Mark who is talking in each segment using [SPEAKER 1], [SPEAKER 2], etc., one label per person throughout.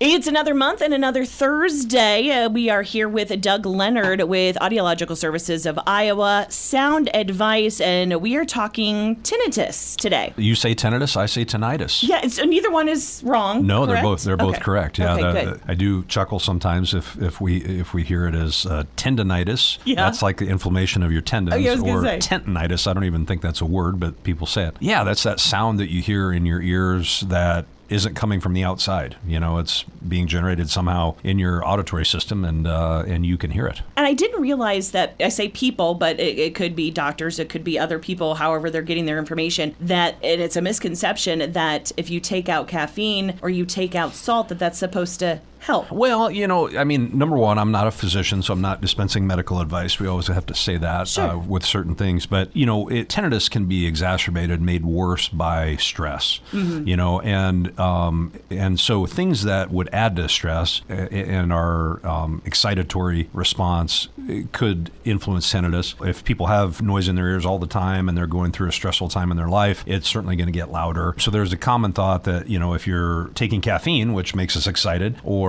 [SPEAKER 1] It's another month and another Thursday. We are here with Doug Leonard with Audiological Services of Iowa, Sound Advice, and we are talking tinnitus today.
[SPEAKER 2] You say tinnitus, I say tinnitus.
[SPEAKER 1] Yeah, so neither one is wrong.
[SPEAKER 2] No,
[SPEAKER 1] correct?
[SPEAKER 2] they're both correct. Yeah,
[SPEAKER 1] Okay, good.
[SPEAKER 2] I do chuckle sometimes if we hear it as tendinitis.
[SPEAKER 1] Yeah.
[SPEAKER 2] That's like the inflammation of your tendons,
[SPEAKER 1] I was gonna
[SPEAKER 2] or
[SPEAKER 1] say.
[SPEAKER 2] tendinitis. I don't even think that's a word, but people say it. Yeah, that's that sound that you hear in your ears that isn't coming from the outside. You know, it's being generated somehow in your auditory system, and you can hear it.
[SPEAKER 1] And I didn't realize that, I say people, but it could be doctors, it could be other people, however they're getting their information, that and it's a misconception that if you take out caffeine or you take out salt, that's supposed to help.
[SPEAKER 2] Well, you know, I mean, number one, I'm not a physician, so I'm not dispensing medical advice. We always have to say that
[SPEAKER 1] Sure.
[SPEAKER 2] with certain things. But, you know, tinnitus can be exacerbated, made worse by stress, you know, and so things that would add to stress and our excitatory response could influence tinnitus. If people have noise in their ears all the time and they're going through a stressful time in their life, it's certainly going to get louder. So there's a common thought that, you know, if you're taking caffeine, which makes us excited, or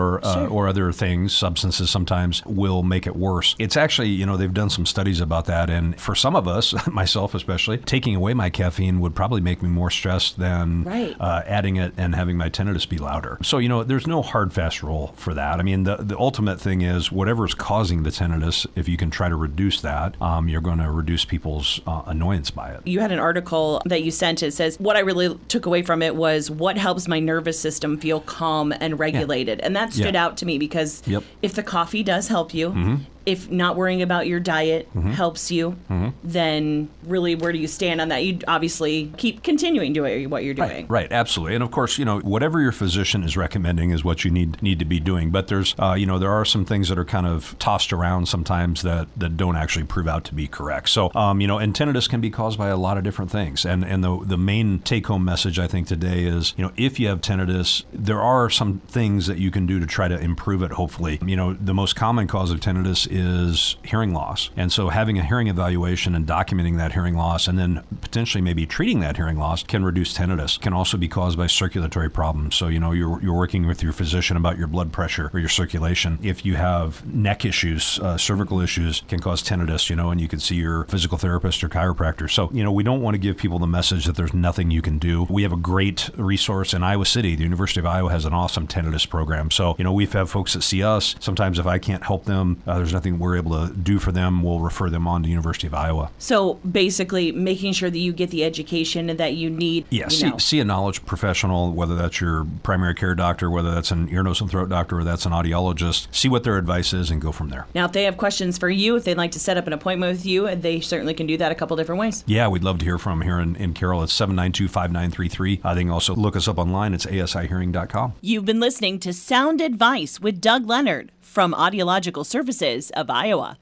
[SPEAKER 2] other things, substances sometimes will make it worse. It's actually, you know, they've done some studies about that. And for some of us, myself especially, taking away my caffeine would probably make me more stressed than adding it and having my tinnitus be louder. So, you know, there's no hard, fast rule for that. I mean, the ultimate thing is whatever's causing the tinnitus, if you can try to reduce that, you're going to reduce people's annoyance by it.
[SPEAKER 1] You had an article that you sent. It says, what I really took away from it was what helps my nervous system feel calm and regulated. And that stood out to me because if the coffee does help you, if not worrying about your diet helps you, then really where do you stand on that? You obviously keep continuing doing what you're doing.
[SPEAKER 2] Right, absolutely. And of course, you know, whatever your physician is recommending is what you need to be doing. But there's, you know, there are some things that are kind of tossed around sometimes that don't actually prove out to be correct. So, you know, and tinnitus can be caused by a lot of different things. And the main take-home message I think today is, you know, if you have tinnitus, there are some things that you can do to try to improve it, hopefully. You know, the most common cause of tinnitus is hearing loss. And so having a hearing evaluation and documenting that hearing loss and then potentially maybe treating that hearing loss can reduce tinnitus. Can also be caused by circulatory problems. So, you know, you're working with your physician about your blood pressure or your circulation. If you have neck issues, cervical issues can cause tinnitus, you know, and you can see your physical therapist or chiropractor. So, you know, we don't want to give people the message that there's nothing you can do. We have a great resource in Iowa City. The University of Iowa has an awesome tinnitus program. So, you know, we've had folks that see us. Sometimes if I can't help them, there's nothing we're able to do for them. We'll refer them on to University of Iowa.
[SPEAKER 1] So basically making sure that you get the education that you need.
[SPEAKER 2] Yeah, see a knowledge professional, whether that's your primary care doctor, whether that's an ear, nose, and throat doctor, or that's an audiologist. See what their advice is and go from there.
[SPEAKER 1] Now, if they have questions for you, if they'd like to set up an appointment with you, they certainly can do that a couple different ways.
[SPEAKER 2] Yeah, we'd love to hear from them here in Carroll. It's 792-5933. They can also look us up online. It's asihearing.com.
[SPEAKER 1] You've been listening to Sound Advice with Doug Leonard from Audiological Services of Iowa.